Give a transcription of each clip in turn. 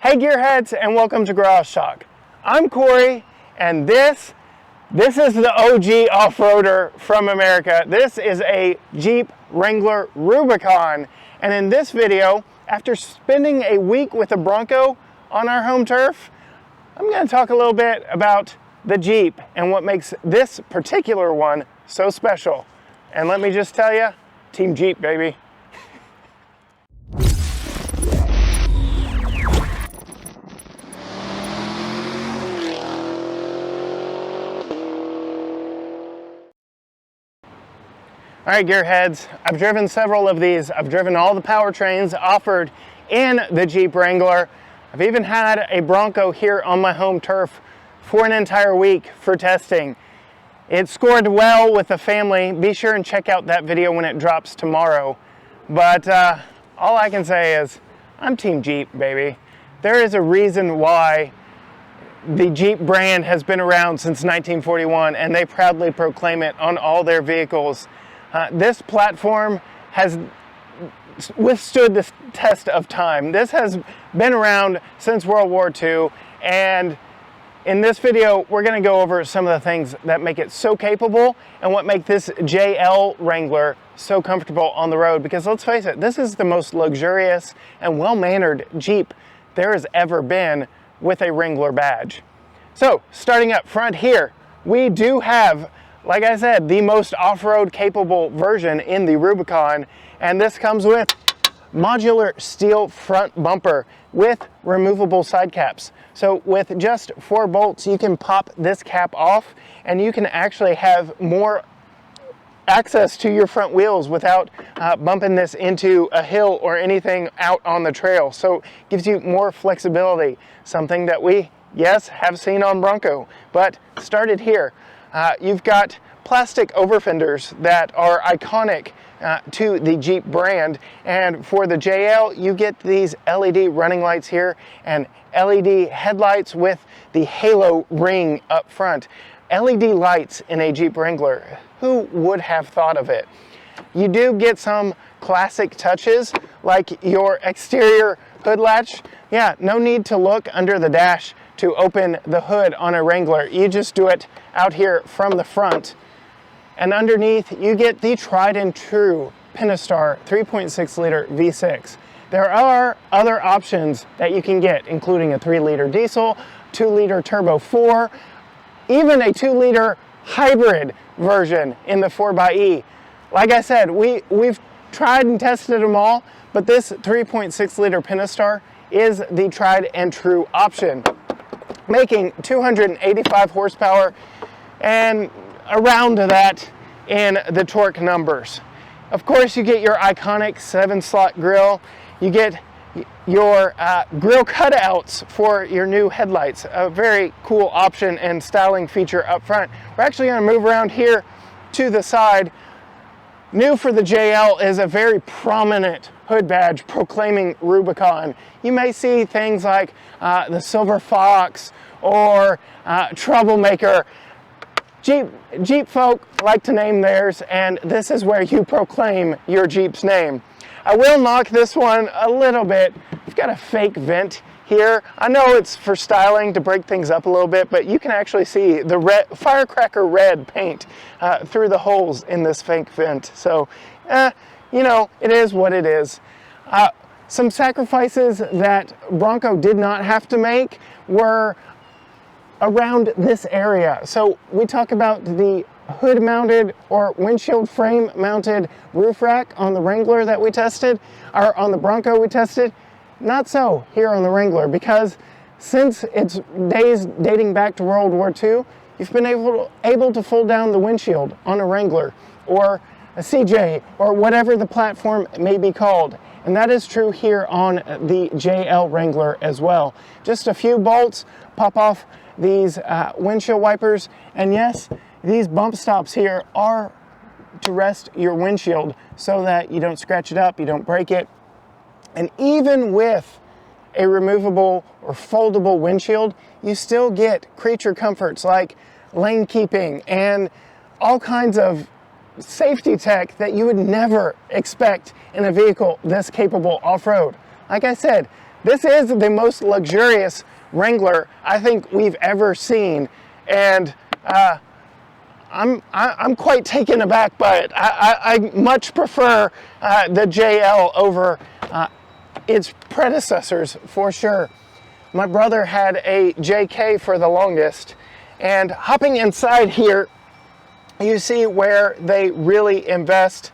Hey gearheads, and welcome to Garage Talk. I'm Corey, and this is the OG off-roader from America. This is a Jeep Wrangler Rubicon, and in this video, after spending a week with a Bronco on our home turf, I'm going to talk a little bit about the Jeep and what makes this particular one so special. And let me just tell you, Team Jeep, baby. All right, gearheads, I've driven several of these. I've driven all the powertrains offered in the Jeep Wrangler. I've even had a Bronco here on my home turf for an entire week for testing. It scored well with the family. Be sure and check out that video when it drops tomorrow. But all I can say is, I'm Team Jeep, baby. There is a reason why the Jeep brand has been around since 1941, and they proudly proclaim it on all their vehicles. This platform has withstood the test of time. This has been around since World War II, and in this video, we're going to go over some of the things that make it so capable and what make this JL Wrangler so comfortable on the road. Because let's face it, this is the most luxurious and well-mannered Jeep there has ever been with a Wrangler badge. So, starting up front here, we do have, like I said, the most off-road capable version in the Rubicon, and this comes with modular steel front bumper with removable side caps. So with just 4 bolts, you can pop this cap off and you can actually have more access to your front wheels without bumping this into a hill or anything out on the trail. So it gives you more flexibility, something that we, yes, have seen on Bronco, but started here. You've got plastic over fenders that are iconic to the Jeep brand, and for the JL you get these LED running lights here and LED headlights with the halo ring up front. LED lights in a Jeep Wrangler, who would have thought of it? You do get some classic touches like your exterior hood latch. Yeah, no need to look under the dash to open the hood on a Wrangler. You just do it out here from the front. And underneath, you get the tried and true Pentastar 3.6 liter V6. There are other options that you can get, including a 3-liter diesel, 2-liter turbo 4, even a 2-liter hybrid version in the 4xe. Like I said, we've tried and tested them all, but this 3.6 liter Pentastar is the tried and true option, making 285 horsepower and around that in the torque numbers. Of course, you get your iconic 7-slot grille. You get your grille cutouts for your new headlights. A very cool option and styling feature up front. We're actually going to move around here to the side. New for the JL is a very prominent hood badge proclaiming Rubicon. You may see things like the Silver Fox or Troublemaker. Jeep folk like to name theirs, and this is where you proclaim your Jeep's name. I will knock this one a little bit. We've got a fake vent here. I know it's for styling to break things up a little bit, but you can actually see the red, firecracker red paint through the holes in this fake vent. So, you know, it is what it is. Some sacrifices that Bronco did not have to make were around this area. So we talk about the hood mounted or windshield frame mounted roof rack on the Wrangler that we tested, or on the Bronco we tested. Not so here on the Wrangler, because since its days dating back to World War II, you've been able to fold down the windshield on a Wrangler or a CJ or whatever the platform may be called. And that is true here on the JL Wrangler as well. Just a few bolts, pop off these windshield wipers, and yes, these bump stops here are to rest your windshield so that you don't scratch it up, you don't break it. And even with a removable or foldable windshield, you still get creature comforts like lane keeping and all kinds of safety tech that you would never expect in a vehicle this capable off-road. Like I said, This is the most luxurious Wrangler I think we've ever seen, and I'm quite taken aback by it. I much prefer the JL over its predecessors for sure. My brother had a JK for the longest, and hopping inside here, you see where they really invest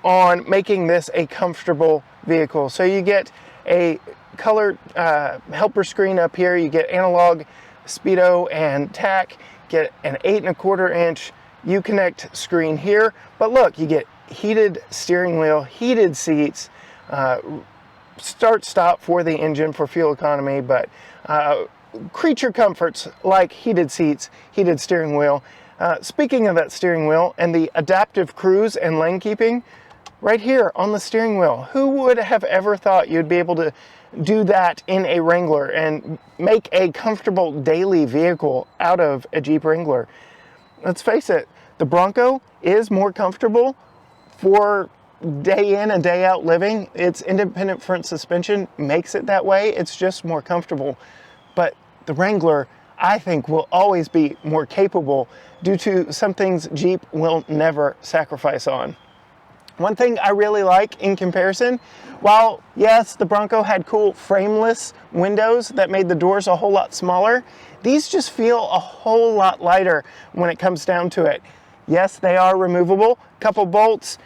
on making this a comfortable vehicle. So you get a color helper screen up here, you get analog, speedo, and tach, get an 8¼ inch Uconnect screen here, but look, you get heated steering wheel, heated seats, start stop for the engine for fuel economy, but creature comforts like heated seats, heated steering wheel. Speaking of that steering wheel and the adaptive cruise and lane keeping, right here on the steering wheel, who would have ever thought you'd be able to do that in a Wrangler and make a comfortable daily vehicle out of a Jeep Wrangler? Let's face it, the Bronco is more comfortable for day in and day out living. Its independent front suspension makes it that way. It's just more comfortable. But the Wrangler, I think, will always be more capable due to some things Jeep will never sacrifice on. One thing I really like in comparison, while yes, the Bronco had cool frameless windows that made the doors a whole lot smaller, these just feel a whole lot lighter when it comes down to it. Yes, they are removable, couple bolts,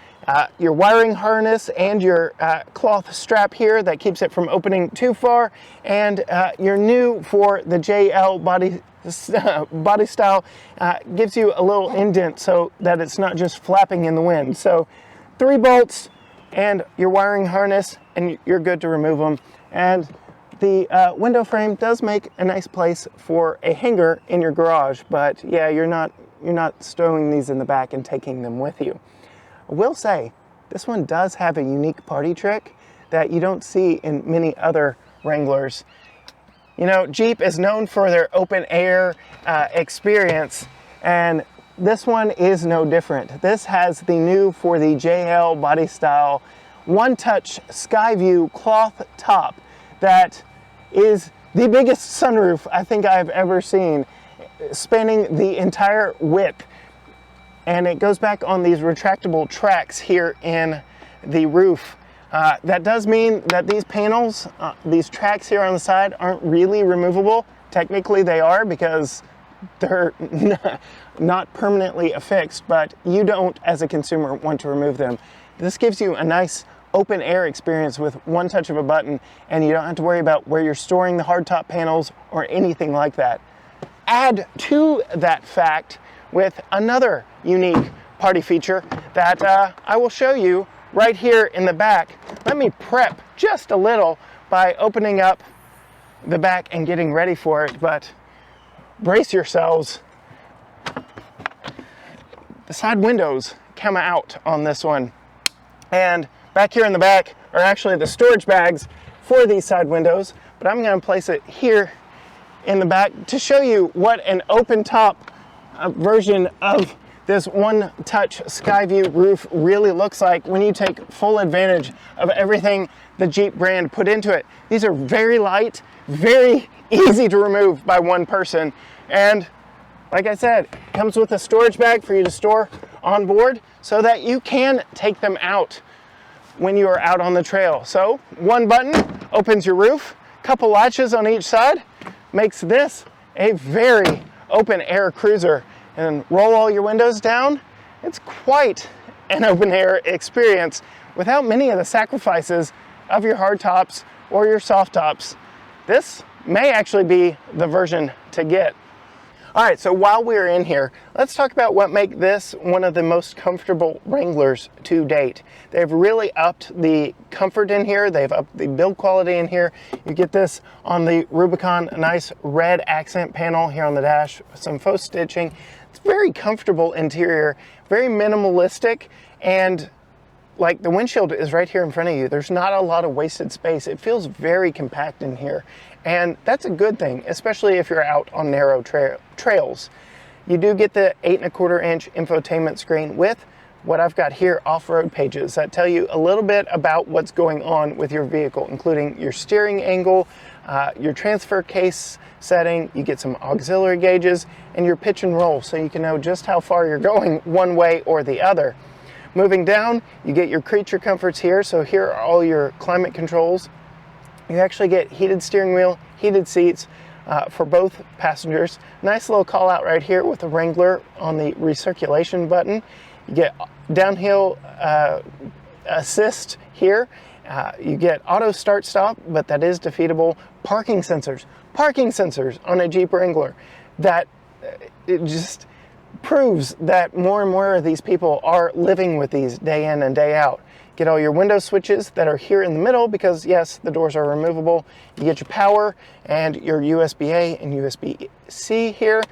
your wiring harness, and your cloth strap here that keeps it from opening too far, and your new for the JL body style gives you a little indent so that it's not just flapping in the wind. So 3 bolts and your wiring harness, and you're good to remove them. And the window frame does make a nice place for a hanger in your garage, but yeah, you're not stowing these in the back and taking them with you. I will say, this one does have a unique party trick that you don't see in many other Wranglers. You know, Jeep is known for their open air experience, and this one is no different. This has the new for the JL body style one-touch Skyview cloth top that is the biggest sunroof I think I've ever seen, spanning the entire width. And it goes back on these retractable tracks here in the roof. That does mean that these panels, these tracks here on the side, aren't really removable. Technically they are because they're not permanently affixed, but you don't, as a consumer, want to remove them. This gives you a nice open air experience with one touch of a button, and you don't have to worry about where you're storing the hardtop panels or anything like that. Add to that fact with another unique party feature that I will show you right here in the back. Let me prep just a little by opening up the back and getting ready for it, but brace yourselves. The side windows come out on this one, and back here in the back are actually the storage bags for these side windows, but I'm going to place it here in the back to show you what an open top version of this one-touch Skyview roof really looks like when you take full advantage of everything the Jeep brand put into it. These are very light, very easy to remove by one person, and like I said, it comes with a storage bag for you to store on board so that you can take them out when you are out on the trail. So one button opens your roof, couple latches on each side, makes this a very open air cruiser. And roll all your windows down, it's quite an open air experience without many of the sacrifices of your hard tops or your soft tops. This may actually be the version to get. All right, so while we're in here, let's talk about what makes this one of the most comfortable Wranglers to date. They've really upped the comfort in here. They've upped the build quality in here. You get this on the Rubicon, a nice red accent panel here on the dash, some faux stitching. It's very comfortable interior, very minimalistic, and like the windshield is right here in front of you. There's not a lot of wasted space. It feels very compact in here. And that's a good thing, especially if you're out on narrow trails. You do get the 8¼ inch infotainment screen with what I've got here, off-road pages that tell you a little bit about what's going on with your vehicle, including your steering angle, your transfer case setting, you get some auxiliary gauges, and your pitch and roll, so you can know just how far you're going one way or the other. Moving down, you get your creature comforts here, so here are all your climate controls. You actually get heated steering wheel, heated seats for both passengers. Nice little call out right here with the Wrangler on the recirculation button. You get downhill assist here. You get auto start stop, but that is defeatable. Parking sensors on a Jeep Wrangler. That it just proves that more and more of these people are living with these day in and day out. Get all your window switches that are here in the middle because yes, the doors are removable. You get your power and your USB-A and USB-C here.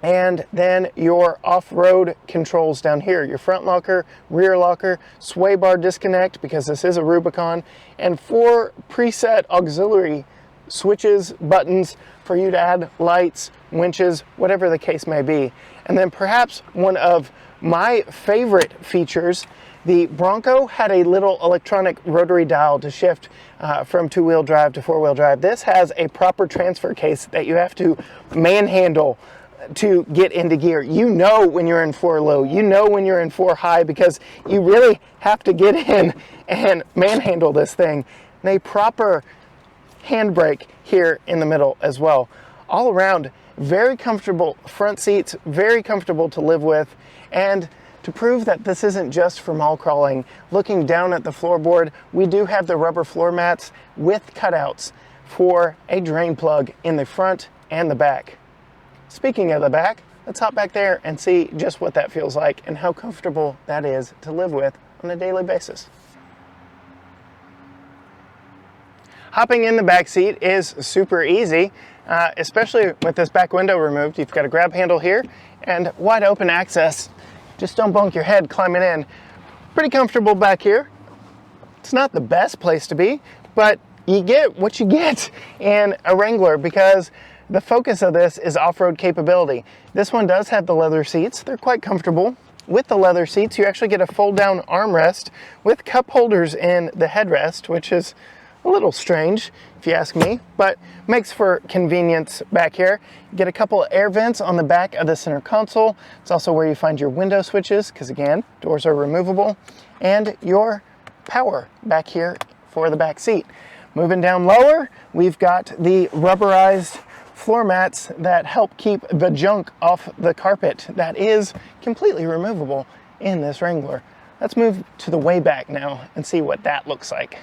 And then your off-road controls down here, your front locker, rear locker, sway bar disconnect because this is a Rubicon, and 4 preset auxiliary switches, buttons for you to add lights, winches, whatever the case may be. And then perhaps one of my favorite features, the Bronco had a little electronic rotary dial to shift from 2-wheel drive to 4-wheel drive. This has a proper transfer case that you have to manhandle to get into gear. You know when you're in 4 low, you know when you're in 4 high, because you really have to get in and manhandle this thing. And a proper handbrake here in the middle as well. All around, very comfortable front seats, very comfortable to live with. And to prove that this isn't just for mall crawling, looking down at the floorboard, we do have the rubber floor mats with cutouts for a drain plug in the front and the back. Speaking of the back, let's hop back there and see just what that feels like and how comfortable that is to live with on a daily basis. Hopping in the back seat is super easy, especially with this back window removed. You've got a grab handle here and wide open access. Just don't bunk your head climbing in. Pretty comfortable back here. It's not the best place to be, but you get what you get in a Wrangler because the focus of this is off-road capability. This one does have the leather seats. They're quite comfortable. With the leather seats, you actually get a fold-down armrest with cup holders in the headrest, which is a little strange, if you ask me, but makes for convenience back here. You get a couple of air vents on the back of the center console. It's also where you find your window switches, because again, doors are removable, and your power back here for the back seat. Moving down lower, we've got the rubberized floor mats that help keep the junk off the carpet. That is completely removable in this Wrangler. Let's move to the way back now and see what that looks like.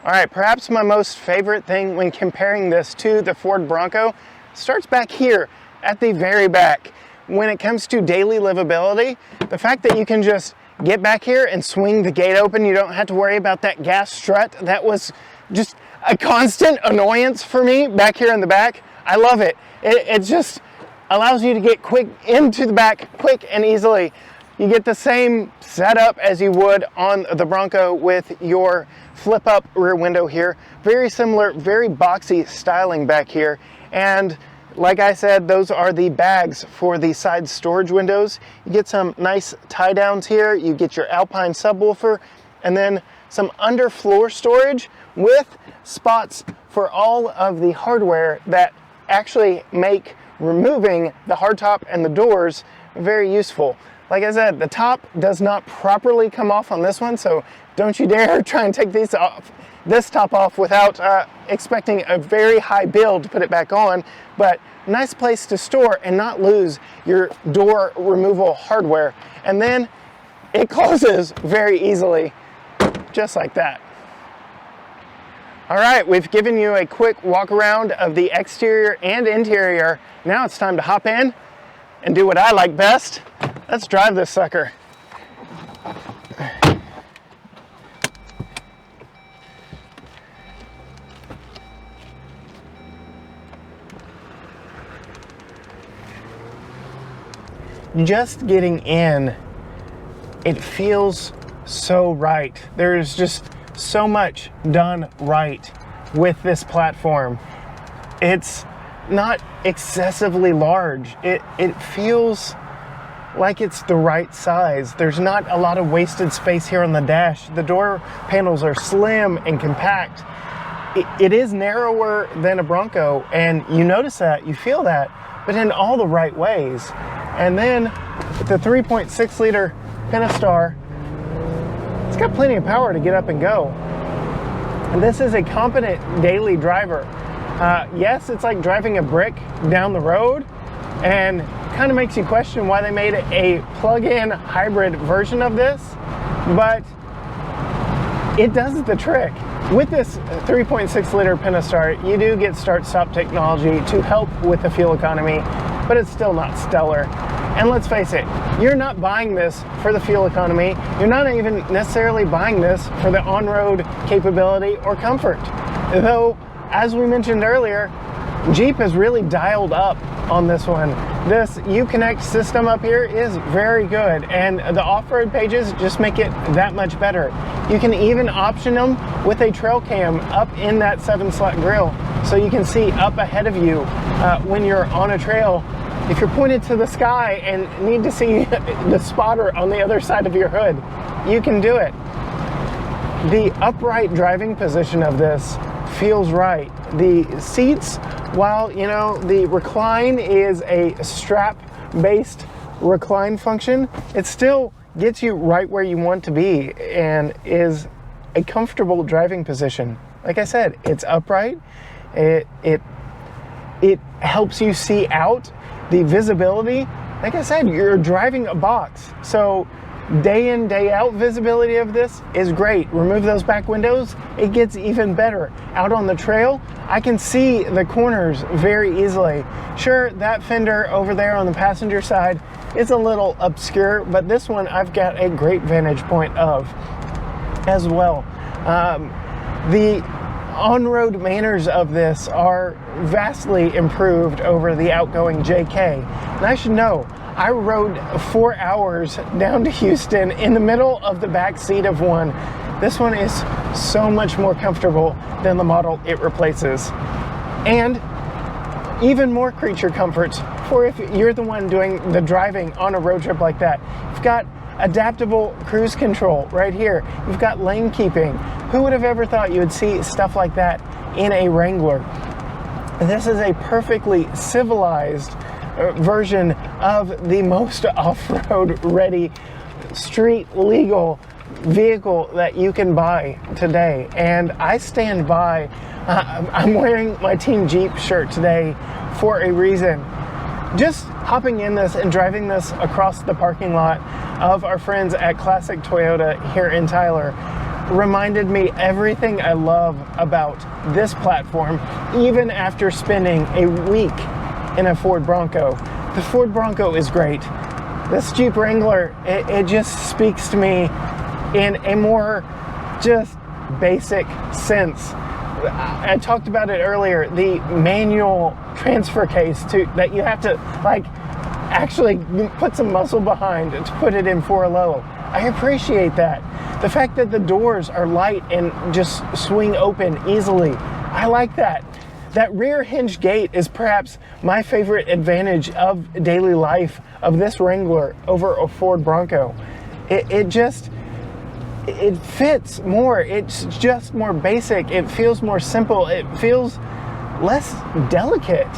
All right, perhaps my most favorite thing when comparing this to the Ford Bronco starts back here at the very back. When it comes to daily livability, the fact that you can just get back here and swing the gate open, you don't have to worry about that gas strut. That was just a constant annoyance for me back here in the back. I love it. It just allows you to get quick into the back quick and easily. You get the same setup as you would on the Bronco with your flip up rear window here. Very similar, very boxy styling back here. And like I said, those are the bags for the side storage windows. You get some nice tie downs here. You get your Alpine subwoofer and then some underfloor storage with spots for all of the hardware that actually make removing the hardtop and the doors very useful. Like I said, the top does not properly come off on this one, so don't you dare try and take this top off without expecting a very high build to put it back on. But nice place to store and not lose your door removal hardware. And then it closes very easily, just like that. All right, we've given you a quick walk around of the exterior and interior. Now it's time to hop in and do what I like best. Let's drive this sucker. Just getting in, it feels so right. There's just so much done right with this platform. It's not excessively large. It feels like it's the right size. There's not a lot of wasted space here on the dash. The door panels are slim and compact. It is narrower than a Bronco, and you notice that, you feel that, but in all the right ways. And then the 3.6 liter Pentastar, it's got plenty of power to get up and go. And this is a competent daily driver. Yes, it's like driving a brick down the road, and kind of makes you question why they made a plug-in hybrid version of this, but it does the trick. With this 3.6 liter Pentastar, you do get start-stop technology to help with the fuel economy, but it's still not stellar. And let's face it, you're not buying this for the fuel economy. You're not even necessarily buying this for the on-road capability or comfort. Though, as we mentioned earlier, Jeep has really dialed up on this one. This Uconnect system up here is very good, and the off-road pages just make it that much better. You can even option them with a trail cam up in that 7-slot grille, so you can see up ahead of you when you're on a trail. If you're pointed to the sky and need to see the spotter on the other side of your hood, you can do it. The upright driving position of this feels right. The seats, while you know the recline is a strap-based recline function, it still gets you right where you want to be and is a comfortable driving position. Like I said, it's upright. It helps you see out. The visibility, like I said, you're driving a box, so day in, day out visibility of this is great. Remove those back windows, it gets even better. Out on the trail, I can see the corners very easily. Sure, that fender over there on the passenger side is a little obscure, but this one I've got a great vantage point of as well. The on-road manners of this are vastly improved over the outgoing JK. And I should know, I rode 4 hours down to Houston in the middle of the back seat of one. This one is so much more comfortable than the model it replaces. And even more creature comforts for if you're the one doing the driving on a road trip like that. You've got adaptable cruise control right here. You've got lane keeping. Who would have ever thought you would see stuff like that in a Wrangler? This is a perfectly civilized version of the most off-road ready, street legal vehicle that you can buy today. And I stand by. I'm wearing my Team Jeep shirt today for a reason. Just hopping in this and driving this across the parking lot of our friends at Classic Toyota here in Tyler reminded me everything I love about this platform, even after spending a week in a Ford Bronco. The Ford Bronco is great. This Jeep Wrangler, it just speaks to me in a more just basic sense. I talked about it earlier, the manual transfer case that you have to like actually put some muscle behind to put it in 4-low. I appreciate that. The fact that the doors are light and just swing open easily, I like that. That rear hinge gate is perhaps my favorite advantage of daily life of this Wrangler over a Ford Bronco. It fits more. It's just more basic. It feels more simple. It feels less delicate.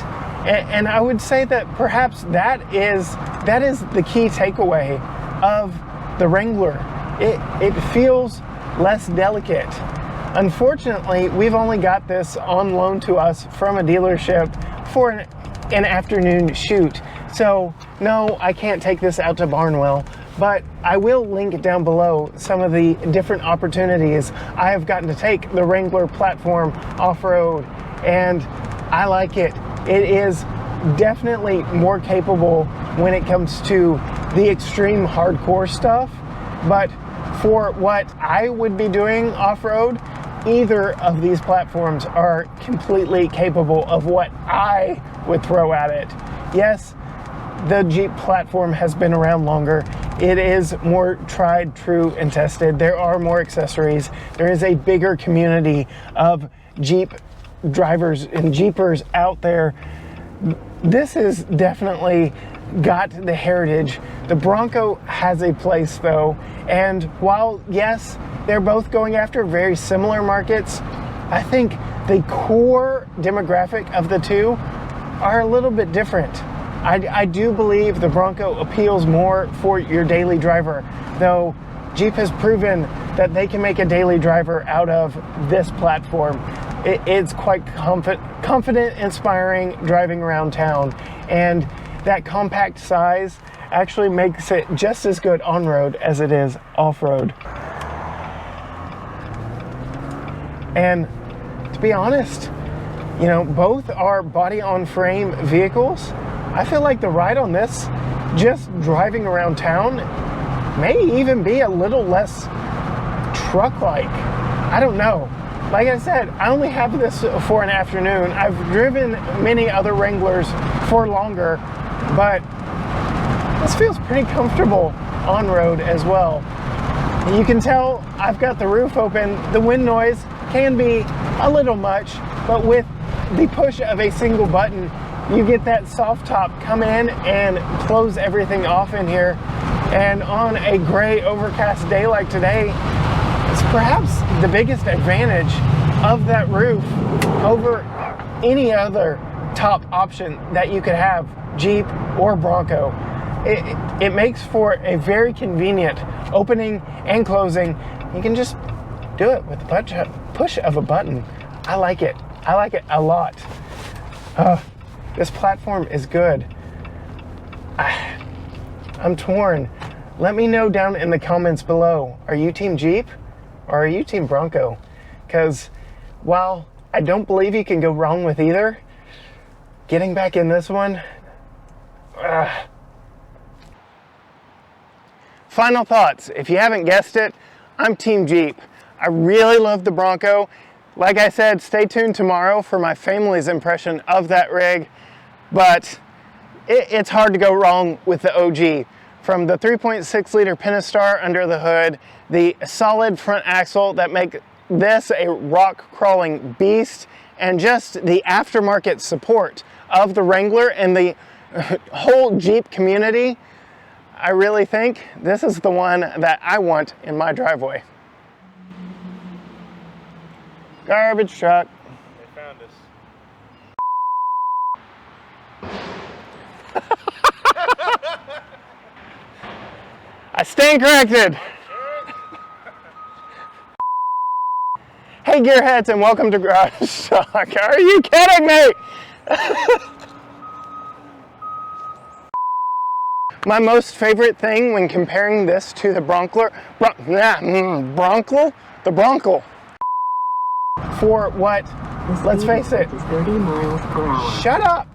And I would say that perhaps that is the key takeaway of the Wrangler. It feels less delicate. Unfortunately, we've only got this on loan to us from a dealership for an afternoon shoot. So no, I can't take this out to Barnwell, but I will link down below some of the different opportunities I have gotten to take the Wrangler platform off-road, and I like it. It is definitely more capable when it comes to the extreme hardcore stuff, but for what I would be doing off-road, either of these platforms are completely capable of what I would throw at it. Yes, the Jeep platform has been around longer. It is more tried, true, and tested. There are more accessories. There is a bigger community of Jeep drivers and Jeepers out there. this is definitely got the heritage. The Bronco has a place though, and while yes, they're both going after very similar markets, I think the core demographic of the two are a little bit different. I do believe the Bronco appeals more for your daily driver, though Jeep has proven that they can make a daily driver out of this platform. It's quite confident, inspiring driving around town, and that compact size actually makes it just as good on-road as it is off-road. And to be honest, you know, both are body-on-frame vehicles. I feel like the ride on this, just driving around town, may even be a little less truck-like. I don't know. Like I said, I only have this for an afternoon. I've driven many other Wranglers for longer, but this feels pretty comfortable on-road as well. You can tell I've got the roof open. The wind noise can be a little much, but with the push of a single button, you get that soft top come in and close everything off in here. And on a gray overcast day like today, it's perhaps the biggest advantage of that roof over any other top option that you could have, Jeep or Bronco. It makes for a very convenient opening and closing. You can just do it with the push of a button. I like it. I like it a lot. This platform is good. I'm torn. Let me know down in the comments below. Are you Team Jeep or are you Team Bronco? Because while I don't believe you can go wrong with either, getting back in this one, Final thoughts. If you haven't guessed it, I'm Team Jeep. I really love the Bronco. Like I said, stay tuned tomorrow for my family's impression of that rig, but it's hard to go wrong with the OG. From the 3.6 liter Pentastar under the hood, the solid front axle that make this a rock crawling beast, and just the aftermarket support of the Wrangler and the whole Jeep community, I really think this is the one that I want in my driveway. Garbage truck. They found us. I stand corrected. Hey gearheads, and welcome to Garage Talk. Are you kidding me? My most favorite thing when comparing this to the Bronco, for what, let's face it, 30 miles per hour. Shut up.